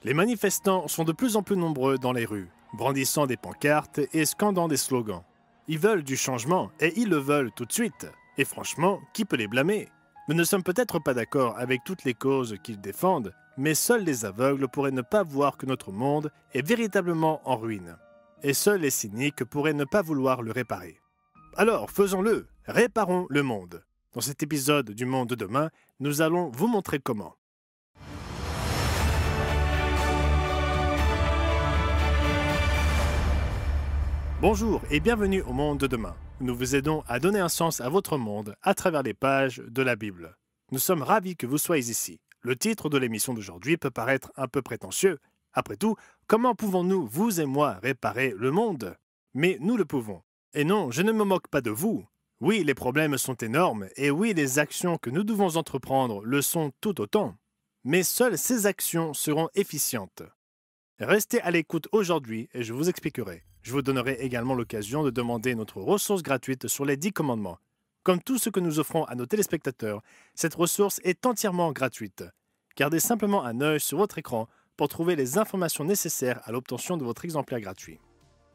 Les manifestants sont de plus en plus nombreux dans les rues, brandissant des pancartes et scandant des slogans. Ils veulent du changement et ils le veulent tout de suite. Et franchement, qui peut les blâmer? Nous ne sommes peut-être pas d'accord avec toutes les causes qu'ils défendent, mais seuls les aveugles pourraient ne pas voir que notre monde est véritablement en ruine. Et seuls les cyniques pourraient ne pas vouloir le réparer. Alors, faisons-le, réparons le monde. Dans cet épisode du Monde de demain, nous allons vous montrer comment. Bonjour et bienvenue au Monde de demain. Nous vous aidons à donner un sens à votre monde à travers les pages de la Bible. Nous sommes ravis que vous soyez ici. Le titre de l'émission d'aujourd'hui peut paraître un peu prétentieux. Après tout, comment pouvons-nous, vous et moi, réparer le monde? Mais nous le pouvons. Et non, je ne me moque pas de vous. Oui, les problèmes sont énormes, et oui, les actions que nous devons entreprendre le sont tout autant. Mais seules ces actions seront efficientes. Restez à l'écoute aujourd'hui et je vous expliquerai. Je vous donnerai également l'occasion de demander notre ressource gratuite sur les 10 commandements. Comme tout ce que nous offrons à nos téléspectateurs, cette ressource est entièrement gratuite. Gardez simplement un œil sur votre écran pour trouver les informations nécessaires à l'obtention de votre exemplaire gratuit.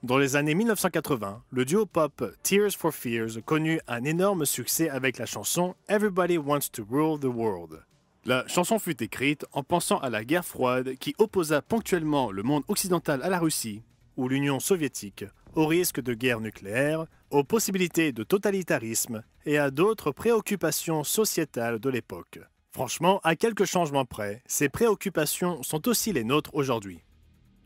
Dans les années 1980, le duo pop Tears for Fears connut un énorme succès avec la chanson Everybody Wants to Rule the World. La chanson fut écrite en pensant à la guerre froide qui opposa ponctuellement le monde occidental à la Russie ou l'Union soviétique, au risque de guerre nucléaire, aux possibilités de totalitarisme et à d'autres préoccupations sociétales de l'époque. Franchement, à quelques changements près, ces préoccupations sont aussi les nôtres aujourd'hui.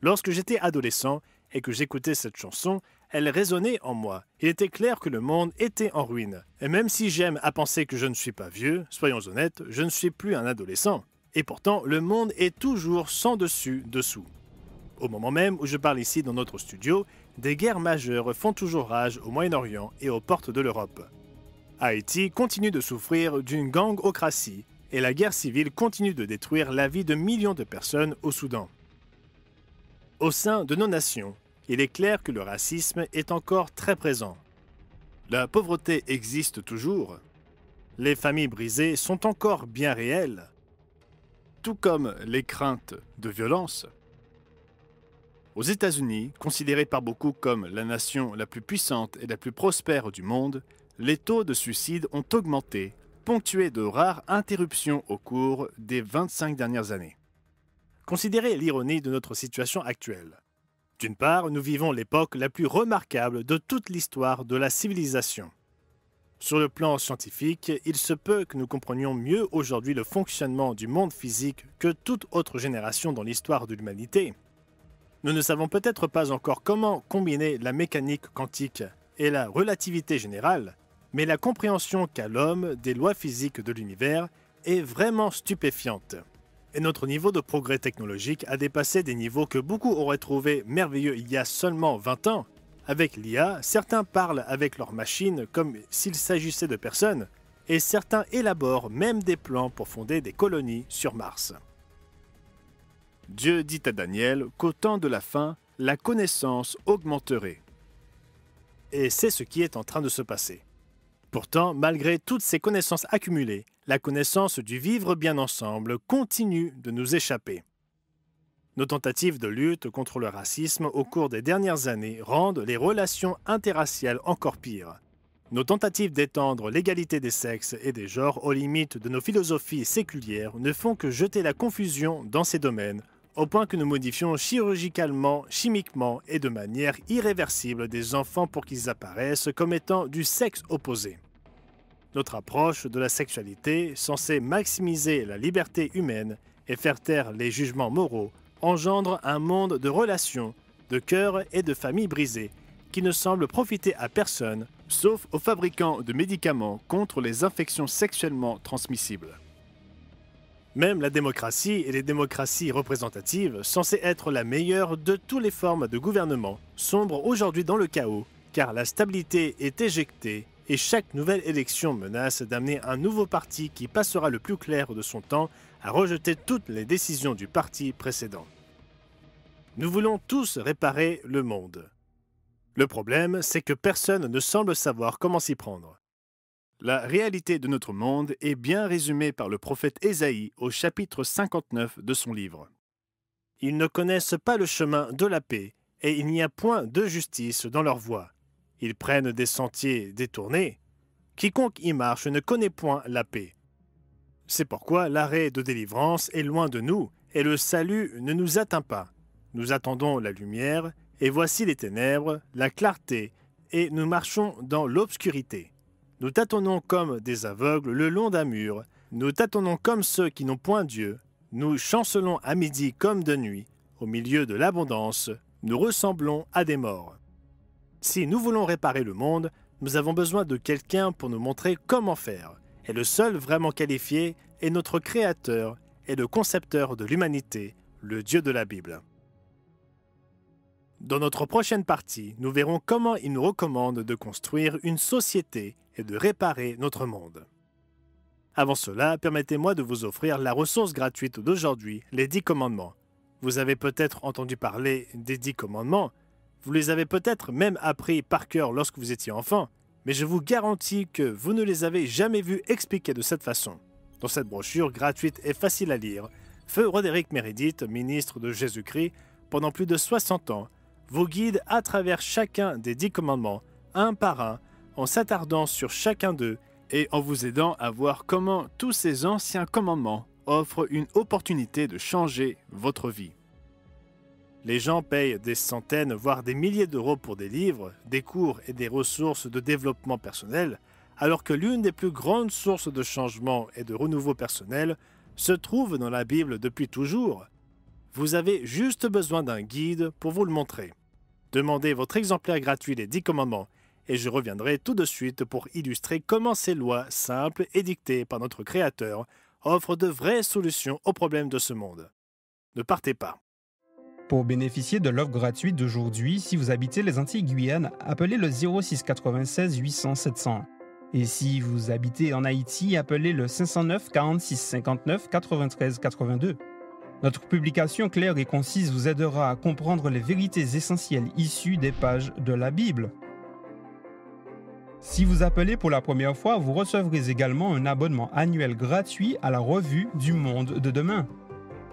Lorsque j'étais adolescent et que j'écoutais cette chanson, elle résonnait en moi. Il était clair que le monde était en ruine. Et même si j'aime à penser que je ne suis pas vieux, soyons honnêtes, je ne suis plus un adolescent. Et pourtant, le monde est toujours sans dessus-dessous. Au moment même où je parle ici dans notre studio, des guerres majeures font toujours rage au Moyen-Orient et aux portes de l'Europe. Haïti continue de souffrir d'une gangocratie et la guerre civile continue de détruire la vie de millions de personnes au Soudan. Au sein de nos nations, il est clair que le racisme est encore très présent. La pauvreté existe toujours. Les familles brisées sont encore bien réelles, tout comme les craintes de violence. Aux États-Unis, considérée par beaucoup comme la nation la plus puissante et la plus prospère du monde, les taux de suicide ont augmenté, ponctués de rares interruptions au cours des 25 dernières années. Considérez l'ironie de notre situation actuelle. D'une part, nous vivons l'époque la plus remarquable de toute l'histoire de la civilisation. Sur le plan scientifique, il se peut que nous comprenions mieux aujourd'hui le fonctionnement du monde physique que toute autre génération dans l'histoire de l'humanité. Nous ne savons peut-être pas encore comment combiner la mécanique quantique et la relativité générale, mais la compréhension qu'a l'homme des lois physiques de l'univers est vraiment stupéfiante. Et notre niveau de progrès technologique a dépassé des niveaux que beaucoup auraient trouvés merveilleux il y a seulement 20 ans. Avec l'IA, certains parlent avec leurs machines comme s'il s'agissait de personnes, et certains élaborent même des plans pour fonder des colonies sur Mars. Dieu dit à Daniel qu'au temps de la fin, la connaissance augmenterait. Et c'est ce qui est en train de se passer. Pourtant, malgré toutes ces connaissances accumulées, la connaissance du vivre bien ensemble continue de nous échapper. Nos tentatives de lutte contre le racisme au cours des dernières années rendent les relations interraciales encore pires. Nos tentatives d'étendre l'égalité des sexes et des genres aux limites de nos philosophies séculières ne font que jeter la confusion dans ces domaines, au point que nous modifions chirurgicalement, chimiquement et de manière irréversible des enfants pour qu'ils apparaissent comme étant du sexe opposé. Notre approche de la sexualité, censée maximiser la liberté humaine et faire taire les jugements moraux, engendre un monde de relations, de cœurs et de familles brisées qui ne semble profiter à personne, sauf aux fabricants de médicaments contre les infections sexuellement transmissibles. Même la démocratie et les démocraties représentatives, censées être la meilleure de toutes les formes de gouvernement, sombrent aujourd'hui dans le chaos, car la stabilité est éjectée et chaque nouvelle élection menace d'amener un nouveau parti qui passera le plus clair de son temps à rejeter toutes les décisions du parti précédent. Nous voulons tous réparer le monde. Le problème, c'est que personne ne semble savoir comment s'y prendre. La réalité de notre monde est bien résumée par le prophète Ésaïe au chapitre 59 de son livre. Ils ne connaissent pas le chemin de la paix, et il n'y a point de justice dans leur voie. Ils prennent des sentiers détournés. Quiconque y marche ne connaît point la paix. C'est pourquoi l'arrêt de délivrance est loin de nous, et le salut ne nous atteint pas. Nous attendons la lumière, et voici les ténèbres, la clarté, et nous marchons dans l'obscurité. Nous tâtonnons comme des aveugles le long d'un mur, nous tâtonnons comme ceux qui n'ont point Dieu, nous chancelons à midi comme de nuit, au milieu de l'abondance, nous ressemblons à des morts. Si nous voulons réparer le monde, nous avons besoin de quelqu'un pour nous montrer comment faire, et le seul vraiment qualifié est notre Créateur et le concepteur de l'humanité, le Dieu de la Bible. Dans notre prochaine partie, nous verrons comment il nous recommande de construire une société et de réparer notre monde. Avant cela, permettez-moi de vous offrir la ressource gratuite d'aujourd'hui, les 10 commandements. Vous avez peut-être entendu parler des 10 commandements, vous les avez peut-être même appris par cœur lorsque vous étiez enfant, mais je vous garantis que vous ne les avez jamais vus expliqués de cette façon. Dans cette brochure gratuite et facile à lire, Feu Roderick Meredith, ministre de Jésus-Christ, pendant plus de 60 ans, vous guide à travers chacun des 10 commandements, un par un, en s'attardant sur chacun d'eux et en vous aidant à voir comment tous ces anciens commandements offrent une opportunité de changer votre vie. Les gens payent des centaines, voire des milliers d'euros pour des livres, des cours et des ressources de développement personnel, alors que l'une des plus grandes sources de changement et de renouveau personnel se trouve dans la Bible depuis toujours. Vous avez juste besoin d'un guide pour vous le montrer. Demandez votre exemplaire gratuit des 10 commandements et je reviendrai tout de suite pour illustrer comment ces lois simples édictées par notre Créateur offrent de vraies solutions aux problèmes de ce monde. Ne partez pas. Pour bénéficier de l'offre gratuite d'aujourd'hui, si vous habitez les Antilles-Guyane, appelez le 06 96 800 701. Et si vous habitez en Haïti, appelez le 509 46 59 93 82. Notre publication claire et concise vous aidera à comprendre les vérités essentielles issues des pages de la Bible. Si vous appelez pour la première fois, vous recevrez également un abonnement annuel gratuit à la revue du Monde de demain.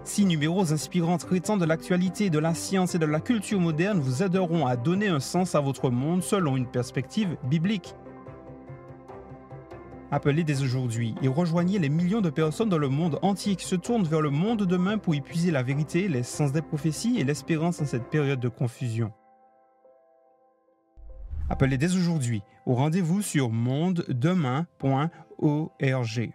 6 numéros inspirants traitant de l'actualité, de la science et de la culture moderne vous aideront à donner un sens à votre monde selon une perspective biblique. Appelez dès aujourd'hui et rejoignez les millions de personnes dans le monde entier qui se tournent vers le monde de demain pour y puiser la vérité, les sens des prophéties et l'espérance en cette période de confusion. Appelez dès aujourd'hui au rendez-vous sur mondedemain.org.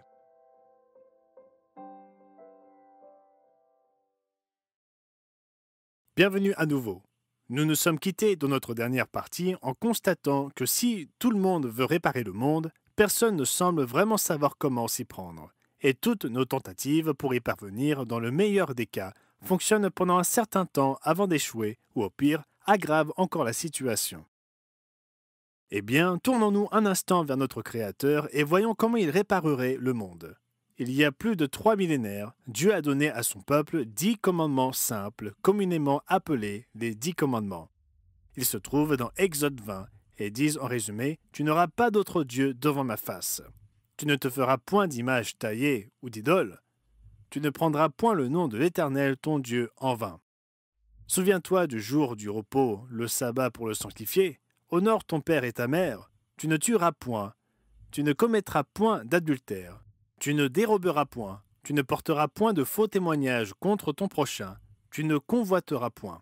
Bienvenue à nouveau. Nous nous sommes quittés dans notre dernière partie en constatant que si tout le monde veut réparer le monde, personne ne semble vraiment savoir comment s'y prendre. Et toutes nos tentatives pour y parvenir, dans le meilleur des cas, fonctionnent pendant un certain temps avant d'échouer ou au pire, aggravent encore la situation. Eh bien, tournons-nous un instant vers notre Créateur et voyons comment il réparerait le monde. Il y a plus de 3 millénaires, Dieu a donné à son peuple 10 commandements simples, communément appelés les 10 commandements. Ils se trouvent dans Exode 20 et disent en résumé « Tu n'auras pas d'autre Dieu devant ma face. Tu ne te feras point d'image taillée ou d'idole. Tu ne prendras point le nom de l'Éternel ton Dieu en vain. Souviens-toi du jour du repos, le sabbat pour le sanctifier. Honore ton père et ta mère. Tu ne tueras point. Tu ne commettras point d'adultère. Tu ne déroberas point. Tu ne porteras point de faux témoignages contre ton prochain. Tu ne convoiteras point. »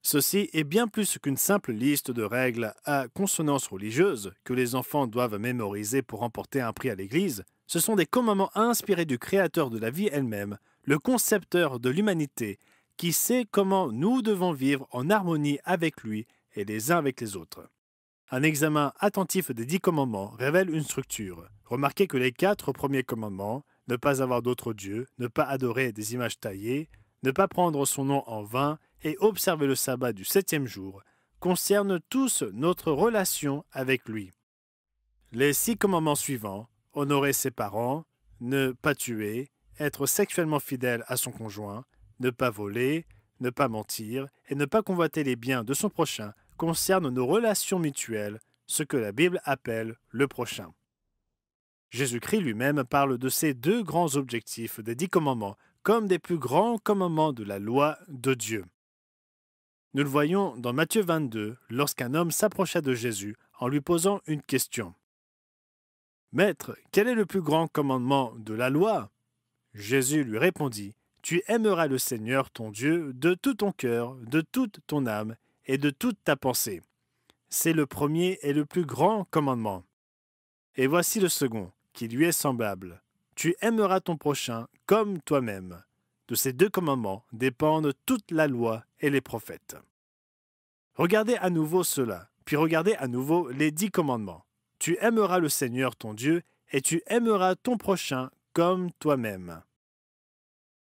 Ceci est bien plus qu'une simple liste de règles à consonance religieuse que les enfants doivent mémoriser pour remporter un prix à l'église. Ce sont des commandements inspirés du Créateur de la vie elle-même, le concepteur de l'humanité, qui sait comment nous devons vivre en harmonie avec lui et les uns avec les autres. Un examen attentif des 10 commandements révèle une structure. Remarquez que les 4 premiers commandements, ne pas avoir d'autres dieux, ne pas adorer des images taillées, ne pas prendre son nom en vain et observer le sabbat du 7e jour, concernent tous notre relation avec lui. Les 6 commandements suivants, honorer ses parents, ne pas tuer, être sexuellement fidèle à son conjoint, ne pas voler, ne pas mentir et ne pas convoiter les biens de son prochain, concernent nos relations mutuelles, ce que la Bible appelle le prochain. Jésus-Christ lui-même parle de ces 2 grands objectifs des 10 commandements comme des plus grands commandements de la loi de Dieu. Nous le voyons dans Matthieu 22, lorsqu'un homme s'approcha de Jésus en lui posant une question. « Maître, quel est le plus grand commandement de la loi ?» Jésus lui répondit, « Tu aimeras le Seigneur ton Dieu de tout ton cœur, de toute ton âme et de toute ta pensée. C'est le premier et le plus grand commandement. Et voici le second, qui lui est semblable. Tu aimeras ton prochain comme toi-même. De ces deux commandements dépendent toute la loi et les prophètes. » Regardez à nouveau cela, puis regardez à nouveau les 10 commandements. Tu aimeras le Seigneur ton Dieu et tu aimeras ton prochain comme toi-même.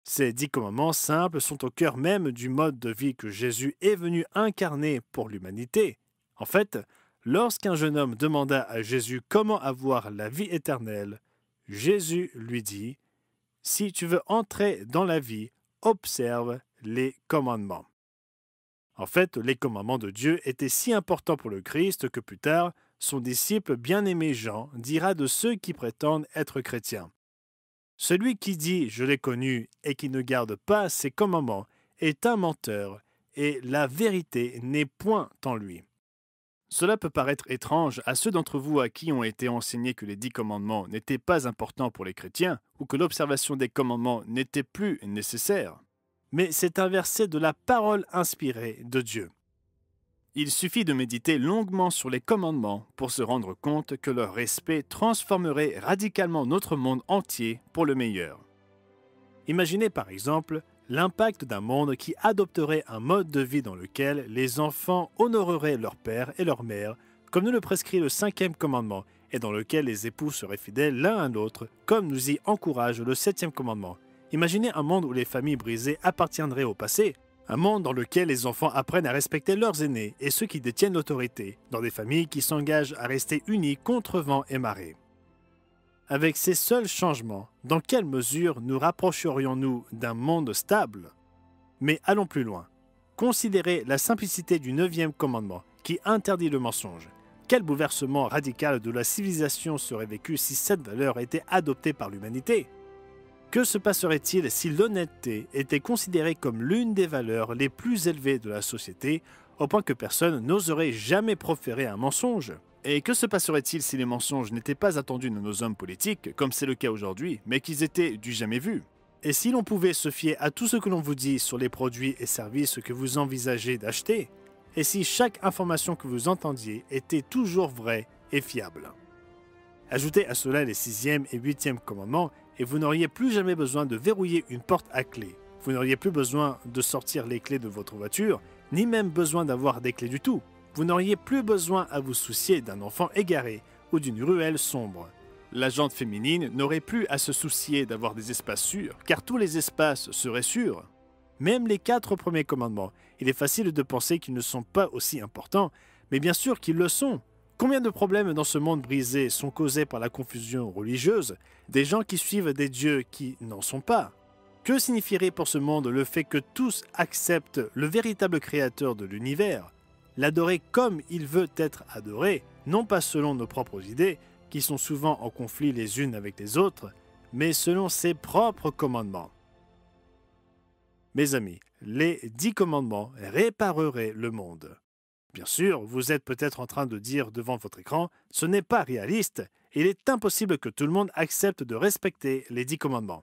Ces 10 commandements simples sont au cœur même du mode de vie que Jésus est venu incarner pour l'humanité. En fait, lorsqu'un jeune homme demanda à Jésus comment avoir la vie éternelle, Jésus lui dit « Si tu veux entrer dans la vie, observe les commandements. » En fait, les commandements de Dieu étaient si importants pour le Christ que plus tard, son disciple bien-aimé Jean dira de ceux qui prétendent être chrétiens. Celui qui dit « je l'ai connu » et qui ne garde pas ses commandements est un menteur et la vérité n'est point en lui. Cela peut paraître étrange à ceux d'entre vous à qui ont été enseignés que les 10 commandements n'étaient pas importants pour les chrétiens ou que l'observation des commandements n'était plus nécessaire. Mais c'est un verset de la parole inspirée de Dieu. Il suffit de méditer longuement sur les commandements pour se rendre compte que leur respect transformerait radicalement notre monde entier pour le meilleur. Imaginez par exemple l'impact d'un monde qui adopterait un mode de vie dans lequel les enfants honoreraient leur père et leur mère, comme nous le prescrit le 5e commandement, et dans lequel les époux seraient fidèles l'un à l'autre, comme nous y encourage le 7e commandement. Imaginez un monde où les familles brisées appartiendraient au passé, un monde dans lequel les enfants apprennent à respecter leurs aînés et ceux qui détiennent l'autorité, dans des familles qui s'engagent à rester unies contre vent et marée. Avec ces seuls changements, dans quelle mesure nous rapprocherions-nous d'un monde stable? Mais allons plus loin. Considérez la simplicité du 9e commandement, qui interdit le mensonge. Quel bouleversement radical de la civilisation serait vécu si cette valeur était adoptée par l'humanité? Que se passerait-il si l'honnêteté était considérée comme l'une des valeurs les plus élevées de la société, au point que personne n'oserait jamais proférer un mensonge? Et que se passerait-il si les mensonges n'étaient pas attendus de nos hommes politiques, comme c'est le cas aujourd'hui, mais qu'ils étaient du jamais vu? Et si l'on pouvait se fier à tout ce que l'on vous dit sur les produits et services que vous envisagez d'acheter? Et si chaque information que vous entendiez était toujours vraie et fiable? Ajoutez à cela les 6e et 8e commandements, et vous n'auriez plus jamais besoin de verrouiller une porte à clé. Vous n'auriez plus besoin de sortir les clés de votre voiture, ni même besoin d'avoir des clés du tout. Vous n'auriez plus besoin à vous soucier d'un enfant égaré ou d'une ruelle sombre. La gente féminine n'aurait plus à se soucier d'avoir des espaces sûrs, car tous les espaces seraient sûrs. Même les 4 premiers commandements, il est facile de penser qu'ils ne sont pas aussi importants, mais bien sûr qu'ils le sont. Combien de problèmes dans ce monde brisé sont causés par la confusion religieuse, des gens qui suivent des dieux qui n'en sont pas? Que signifierait pour ce monde le fait que tous acceptent le véritable créateur de l'univers, l'adorer comme il veut être adoré, non pas selon nos propres idées, qui sont souvent en conflit les unes avec les autres, mais selon ses propres commandements? Mes amis, les 10 commandements répareraient le monde. Bien sûr, vous êtes peut-être en train de dire devant votre écran, ce n'est pas réaliste, et il est impossible que tout le monde accepte de respecter les 10 commandements.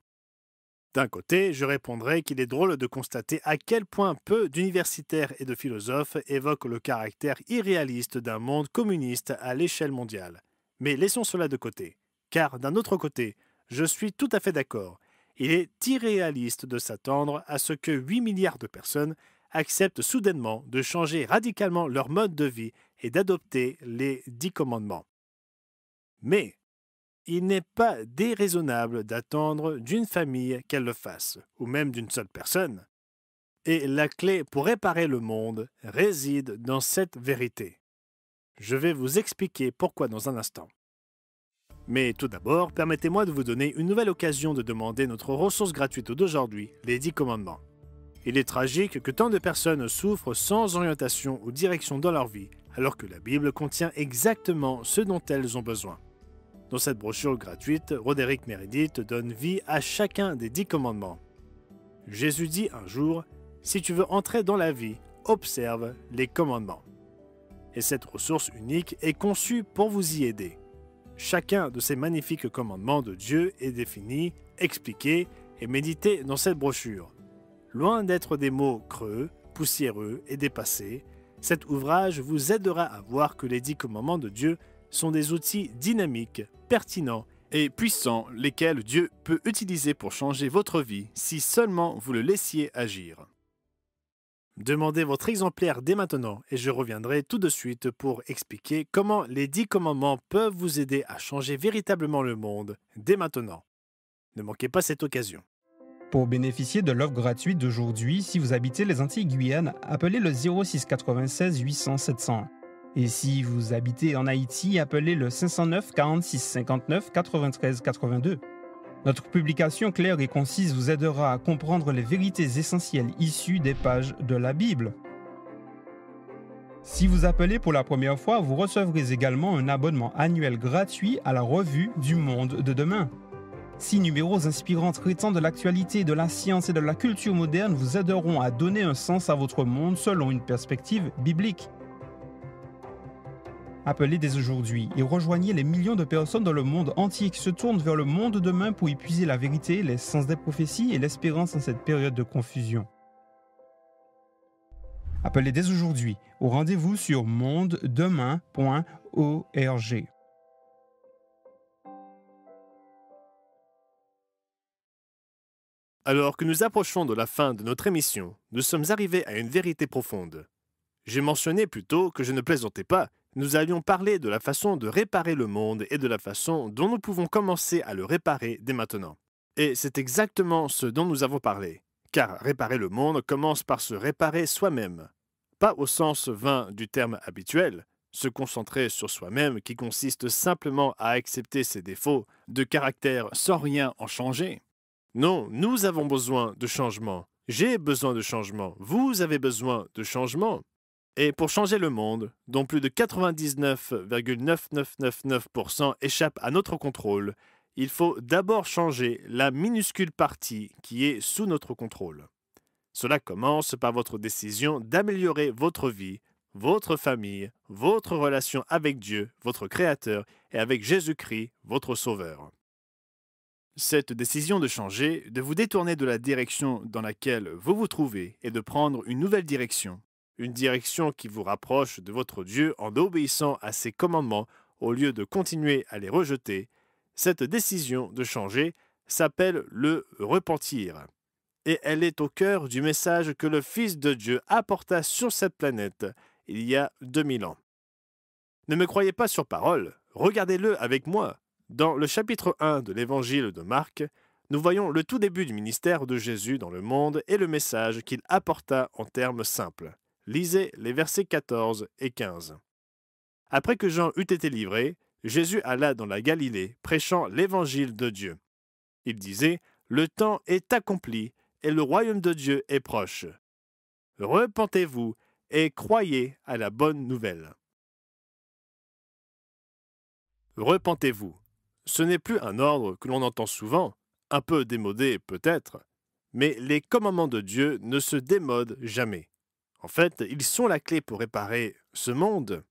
D'un côté, je répondrai qu'il est drôle de constater à quel point peu d'universitaires et de philosophes évoquent le caractère irréaliste d'un monde communiste à l'échelle mondiale. Mais laissons cela de côté, car d'un autre côté, je suis tout à fait d'accord. Il est irréaliste de s'attendre à ce que 8 milliards de personnes acceptent soudainement de changer radicalement leur mode de vie et d'adopter les 10 commandements. Mais il n'est pas déraisonnable d'attendre d'une famille qu'elle le fasse, ou même d'une seule personne. Et la clé pour réparer le monde réside dans cette vérité. Je vais vous expliquer pourquoi dans un instant. Mais tout d'abord, permettez-moi de vous donner une nouvelle occasion de demander notre ressource gratuite d'aujourd'hui, les 10 commandements. Il est tragique que tant de personnes souffrent sans orientation ou direction dans leur vie, alors que la Bible contient exactement ce dont elles ont besoin. Dans cette brochure gratuite, Roderick Meredith donne vie à chacun des 10 commandements. Jésus dit un jour, « Si tu veux entrer dans la vie, observe les commandements. » Et cette ressource unique est conçue pour vous y aider. Chacun de ces magnifiques commandements de Dieu est défini, expliqué et médité dans cette brochure. Loin d'être des mots creux, poussiéreux et dépassés, cet ouvrage vous aidera à voir que les 10 commandements de Dieu sont des outils dynamiques, pertinents et puissants, lesquels Dieu peut utiliser pour changer votre vie si seulement vous le laissiez agir. Demandez votre exemplaire dès maintenant et je reviendrai tout de suite pour expliquer comment les 10 commandements peuvent vous aider à changer véritablement le monde dès maintenant. Ne manquez pas cette occasion. Pour bénéficier de l'offre gratuite d'aujourd'hui, si vous habitez les Antilles-Guyane, appelez le 06 96 800 701. Et si vous habitez en Haïti, appelez le 509 46 59 93 82. Notre publication claire et concise vous aidera à comprendre les vérités essentielles issues des pages de la Bible. Si vous appelez pour la première fois, vous recevrez également un abonnement annuel gratuit à la revue du Monde de demain. 6 numéros inspirants traitant de l'actualité, de la science et de la culture moderne vous aideront à donner un sens à votre monde selon une perspective biblique. Appelez dès aujourd'hui et rejoignez les millions de personnes dans le monde entier qui se tournent vers le monde de demain pour y puiser la vérité, les sens des prophéties et l'espérance en cette période de confusion. Appelez dès aujourd'hui au rendez-vous sur mondedemain.org. Alors que nous approchons de la fin de notre émission, nous sommes arrivés à une vérité profonde. J'ai mentionné plus tôt que je ne plaisantais pas. Nous allions parler de la façon de réparer le monde et de la façon dont nous pouvons commencer à le réparer dès maintenant. Et c'est exactement ce dont nous avons parlé. Car réparer le monde commence par se réparer soi-même. Pas au sens vain du terme habituel, se concentrer sur soi-même qui consiste simplement à accepter ses défauts de caractère sans rien en changer. Non, nous avons besoin de changement. J'ai besoin de changement. Vous avez besoin de changement. Et pour changer le monde, dont plus de 99,9999% échappe à notre contrôle, il faut d'abord changer la minuscule partie qui est sous notre contrôle. Cela commence par votre décision d'améliorer votre vie, votre famille, votre relation avec Dieu, votre Créateur, et avec Jésus-Christ, votre Sauveur. Cette décision de changer, de vous détourner de la direction dans laquelle vous vous trouvez et de prendre une nouvelle direction, une direction qui vous rapproche de votre Dieu en obéissant à ses commandements au lieu de continuer à les rejeter, cette décision de changer s'appelle le repentir. Et elle est au cœur du message que le Fils de Dieu apporta sur cette planète il y a 2000 ans. Ne me croyez pas sur parole, regardez-le avec moi. Dans le chapitre 1 de l'Évangile de Marc, nous voyons le tout début du ministère de Jésus dans le monde et le message qu'il apporta en termes simples. Lisez les versets 14 et 15. Après que Jean eut été livré, Jésus alla dans la Galilée, prêchant l'évangile de Dieu. Il disait, « Le temps est accompli et le royaume de Dieu est proche. Repentez-vous et croyez à la bonne nouvelle. » Repentez-vous. Ce n'est plus un ordre que l'on entend souvent, un peu démodé peut-être, mais les commandements de Dieu ne se démodent jamais. En fait, ils sont la clé pour réparer ce monde.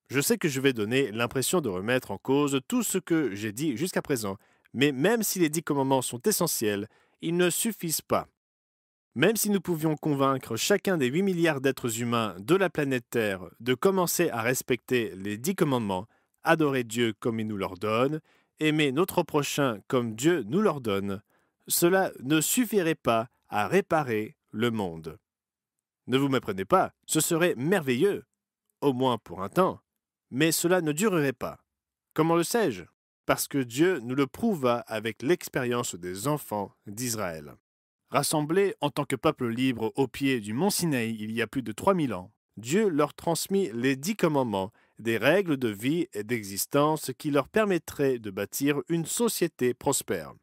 Je sais que je vais donner l'impression de remettre en cause tout ce que j'ai dit jusqu'à présent, mais même si les 10 commandements sont essentiels, ils ne suffisent pas. Même si nous pouvions convaincre chacun des 8 milliards d'êtres humains de la planète Terre de commencer à respecter les 10 commandements, adorer Dieu comme il nous l'ordonne, aimer notre prochain comme Dieu nous l'ordonne, cela ne suffirait pas à réparer le monde. Ne vous méprenez pas, ce serait merveilleux, au moins pour un temps, mais cela ne durerait pas. Comment le sais-je? Parce que Dieu nous le prouva avec l'expérience des enfants d'Israël. Rassemblés en tant que peuple libre au pied du mont Sinaï il y a plus de 3000 ans, Dieu leur transmit les 10 commandements, des règles de vie et d'existence qui leur permettraient de bâtir une société prospère.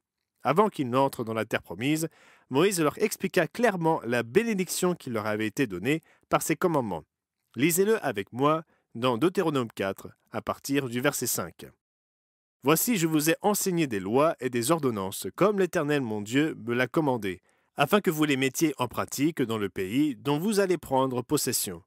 Avant qu'ils n'entrent dans la terre promise, Moïse leur expliqua clairement la bénédiction qui leur avait été donnée par ces commandements. Lisez-le avec moi dans Deutéronome 4, à partir du verset 5. « Voici, je vous ai enseigné des lois et des ordonnances, comme l'Éternel mon Dieu me l'a commandé, afin que vous les mettiez en pratique dans le pays dont vous allez prendre possession.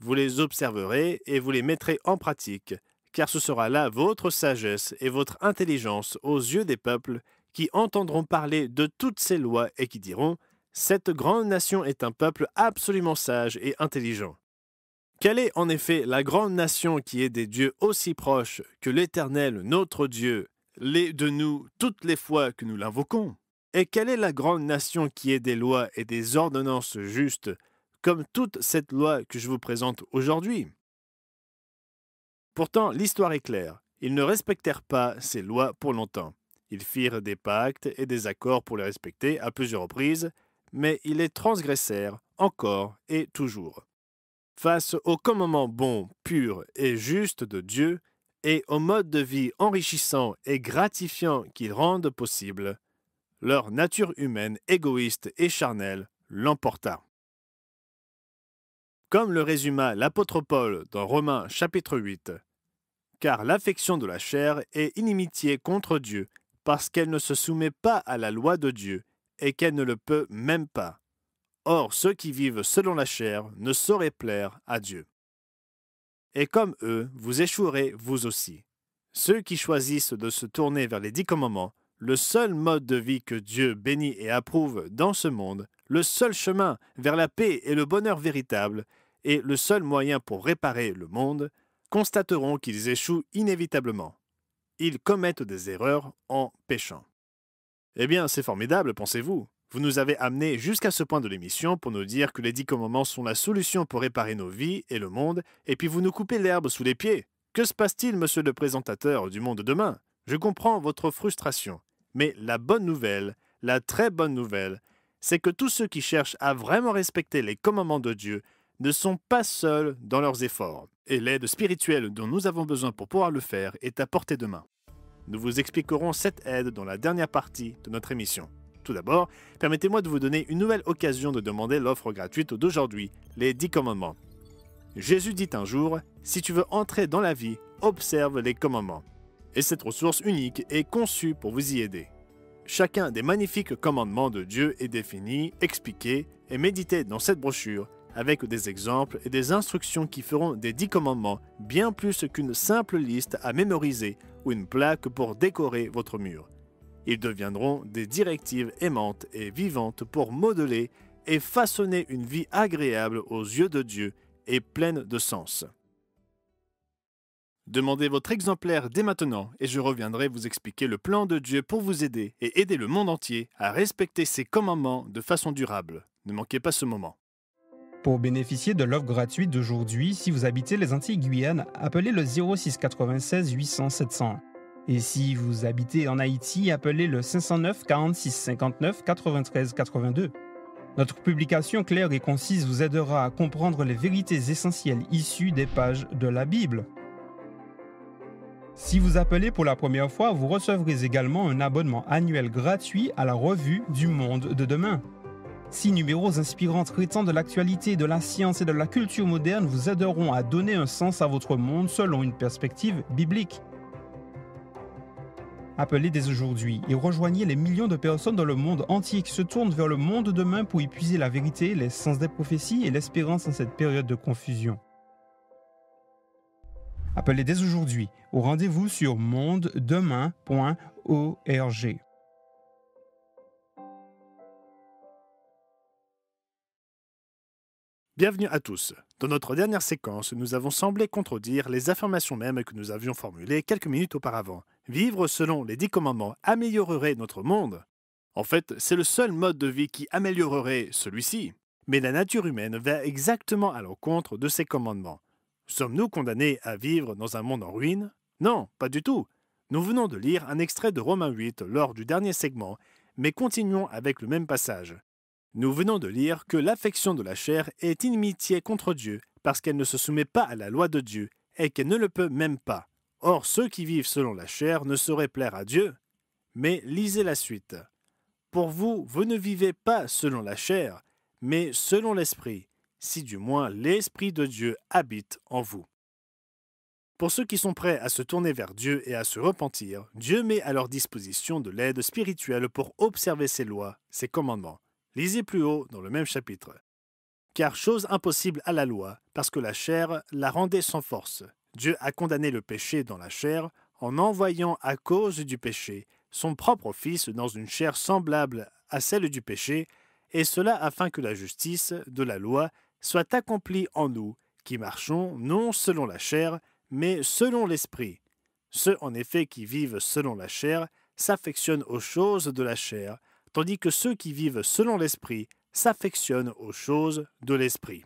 Vous les observerez et vous les mettrez en pratique, car ce sera là votre sagesse et votre intelligence aux yeux des peuples qui entendront parler de toutes ces lois et qui diront « Cette grande nation est un peuple absolument sage et intelligent ». Quelle est en effet la grande nation qui est des dieux aussi proches que l'Éternel, notre Dieu, l'est de nous toutes les fois que nous l'invoquons? Et quelle est la grande nation qui est des lois et des ordonnances justes, comme toute cette loi que je vous présente aujourd'hui? Pourtant, l'histoire est claire. Ils ne respectèrent pas ces lois pour longtemps. Ils firent des pactes et des accords pour les respecter à plusieurs reprises, mais ils les transgressèrent encore et toujours. Face aux commandements bons, purs et justes de Dieu, et au mode de vie enrichissant et gratifiant qu'ils rendent possible, leur nature humaine égoïste et charnelle l'emporta. Comme le résuma l'apôtre Paul dans Romains chapitre 8, « Car l'affection de la chair est inimitié contre Dieu, parce qu'elle ne se soumet pas à la loi de Dieu, et qu'elle ne le peut même pas. Or, ceux qui vivent selon la chair ne sauraient plaire à Dieu. Et comme eux, vous échouerez vous aussi. Ceux qui choisissent de se tourner vers les 10 commandements, le seul mode de vie que Dieu bénit et approuve dans ce monde, le seul chemin vers la paix et le bonheur véritable, et le seul moyen pour réparer le monde, constateront qu'ils échouent inévitablement. Ils commettent des erreurs en péchant. Eh bien, c'est formidable, pensez-vous. Vous nous avez amenés jusqu'à ce point de l'émission pour nous dire que les 10 commandements sont la solution pour réparer nos vies et le monde, et puis vous nous coupez l'herbe sous les pieds. Que se passe-t-il, monsieur le présentateur du Monde demain? Je comprends votre frustration, mais la bonne nouvelle, la très bonne nouvelle, c'est que tous ceux qui cherchent à vraiment respecter les commandements de Dieu ne sont pas seuls dans leurs efforts, et l'aide spirituelle dont nous avons besoin pour pouvoir le faire est à portée de main. Nous vous expliquerons cette aide dans la dernière partie de notre émission. Tout d'abord, permettez-moi de vous donner une nouvelle occasion de demander l'offre gratuite d'aujourd'hui, les 10 commandements. Jésus dit un jour, « Si tu veux entrer dans la vie, observe les commandements. » Et cette ressource unique est conçue pour vous y aider. Chacun des magnifiques commandements de Dieu est défini, expliqué et médité dans cette brochure, avec des exemples et des instructions qui feront des 10 commandements bien plus qu'une simple liste à mémoriser ou une plaque pour décorer votre mur. Ils deviendront des directives aimantes et vivantes pour modeler et façonner une vie agréable aux yeux de Dieu et pleine de sens. Demandez votre exemplaire dès maintenant et je reviendrai vous expliquer le plan de Dieu pour vous aider et aider le monde entier à respecter ses commandements de façon durable. Ne manquez pas ce moment. Pour bénéficier de l'offre gratuite d'aujourd'hui, si vous habitez les Antilles-Guyane, appelez le 06 96 800 701. Et si vous habitez en Haïti, appelez le 509 46 59 93 82. Notre publication claire et concise vous aidera à comprendre les vérités essentielles issues des pages de la Bible. Si vous appelez pour la première fois, vous recevrez également un abonnement annuel gratuit à la revue du Monde de demain. 6 numéros inspirants traitant de l'actualité, de la science et de la culture moderne vous aideront à donner un sens à votre monde selon une perspective biblique. Appelez dès aujourd'hui et rejoignez les millions de personnes dans le monde entier qui se tournent vers le monde de demain pour y puiser la vérité, les sens des prophéties et l'espérance en cette période de confusion. Appelez dès aujourd'hui au rendez-vous sur mondedemain.org. Bienvenue à tous. Dans notre dernière séquence, nous avons semblé contredire les affirmations mêmes que nous avions formulées quelques minutes auparavant. Vivre selon les 10 commandements améliorerait notre monde. En fait, c'est le seul mode de vie qui améliorerait celui-ci. Mais la nature humaine va exactement à l'encontre de ces commandements. Sommes-nous condamnés à vivre dans un monde en ruine? Non, pas du tout. Nous venons de lire un extrait de Romains 8 lors du dernier segment, mais continuons avec le même passage. Nous venons de lire que l'affection de la chair est inimitié contre Dieu parce qu'elle ne se soumet pas à la loi de Dieu et qu'elle ne le peut même pas. Or, ceux qui vivent selon la chair ne sauraient plaire à Dieu. Mais lisez la suite. Pour vous, vous ne vivez pas selon la chair, mais selon l'Esprit, si du moins l'Esprit de Dieu habite en vous. Pour ceux qui sont prêts à se tourner vers Dieu et à se repentir, Dieu met à leur disposition de l'aide spirituelle pour observer ses lois, ses commandements. Lisez plus haut dans le même chapitre. Car chose impossible à la loi, parce que la chair la rendait sans force. Dieu a condamné le péché dans la chair en envoyant à cause du péché son propre Fils dans une chair semblable à celle du péché, et cela afin que la justice de la loi soit accomplie en nous, qui marchons non selon la chair, mais selon l'Esprit. Ceux en effet qui vivent selon la chair s'affectionnent aux choses de la chair, tandis que ceux qui vivent selon l'Esprit s'affectionnent aux choses de l'Esprit.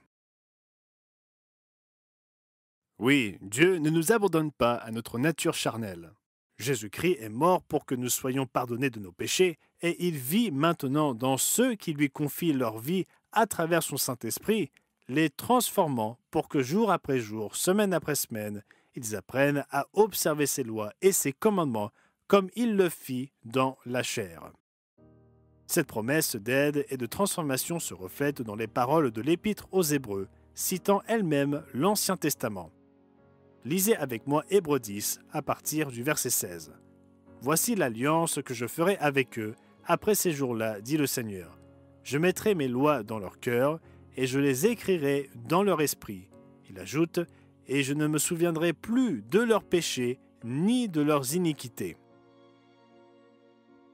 Oui, Dieu ne nous abandonne pas à notre nature charnelle. Jésus-Christ est mort pour que nous soyons pardonnés de nos péchés, et il vit maintenant dans ceux qui lui confient leur vie à travers son Saint-Esprit, les transformant pour que jour après jour, semaine après semaine, ils apprennent à observer ses lois et ses commandements comme il le fit dans la chair. Cette promesse d'aide et de transformation se reflète dans les paroles de l'Épître aux Hébreux, citant elle-même l'Ancien Testament. Lisez avec moi Hébreux 10 à partir du verset 16. « Voici l'alliance que je ferai avec eux après ces jours-là, dit le Seigneur. Je mettrai mes lois dans leur cœur et je les écrirai dans leur esprit. » Il ajoute « Et je ne me souviendrai plus de leurs péchés ni de leurs iniquités. »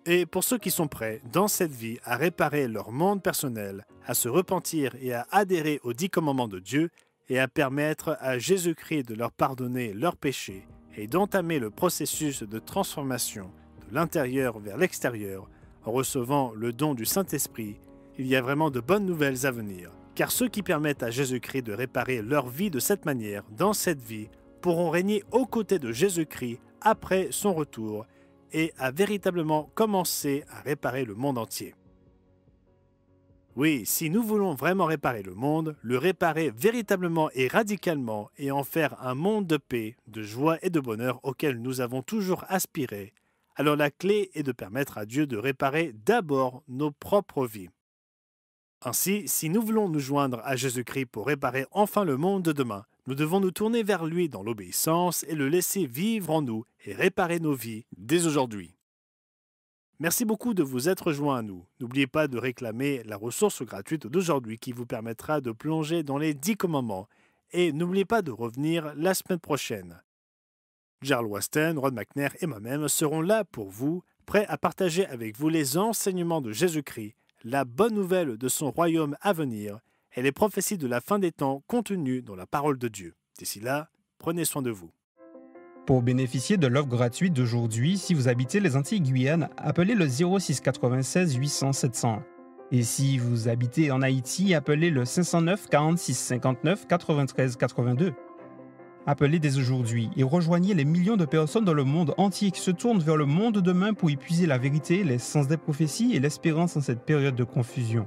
Et pour ceux qui sont prêts, dans cette vie, à réparer leur monde personnel, à se repentir et à adhérer aux 10 commandements de Dieu, et à permettre à Jésus-Christ de leur pardonner leurs péchés et d'entamer le processus de transformation de l'intérieur vers l'extérieur en recevant le don du Saint-Esprit, il y a vraiment de bonnes nouvelles à venir. Car ceux qui permettent à Jésus-Christ de réparer leur vie de cette manière, dans cette vie, pourront régner aux côtés de Jésus-Christ après son retour et à véritablement commencer à réparer le monde entier. Oui, si nous voulons vraiment réparer le monde, le réparer véritablement et radicalement et en faire un monde de paix, de joie et de bonheur auquel nous avons toujours aspiré, alors la clé est de permettre à Dieu de réparer d'abord nos propres vies. Ainsi, si nous voulons nous joindre à Jésus-Christ pour réparer enfin le monde de demain, nous devons nous tourner vers lui dans l'obéissance et le laisser vivre en nous et réparer nos vies dès aujourd'hui. Merci beaucoup de vous être joints à nous. N'oubliez pas de réclamer la ressource gratuite d'aujourd'hui qui vous permettra de plonger dans les 10 commandements. Et n'oubliez pas de revenir la semaine prochaine. Jarl Wasten, Ron McNair et moi-même serons là pour vous, prêts à partager avec vous les enseignements de Jésus-Christ, la bonne nouvelle de son royaume à venir et les prophéties de la fin des temps contenues dans la parole de Dieu. D'ici là, prenez soin de vous. Pour bénéficier de l'offre gratuite d'aujourd'hui, si vous habitez les Antilles-Guyane, appelez le 06 96 800 701. Et si vous habitez en Haïti, appelez le 509 46 59 93 82. Appelez dès aujourd'hui et rejoignez les millions de personnes dans le monde entier qui se tournent vers le monde de demain pour y puiser la vérité, les sens des prophéties et l'espérance en cette période de confusion.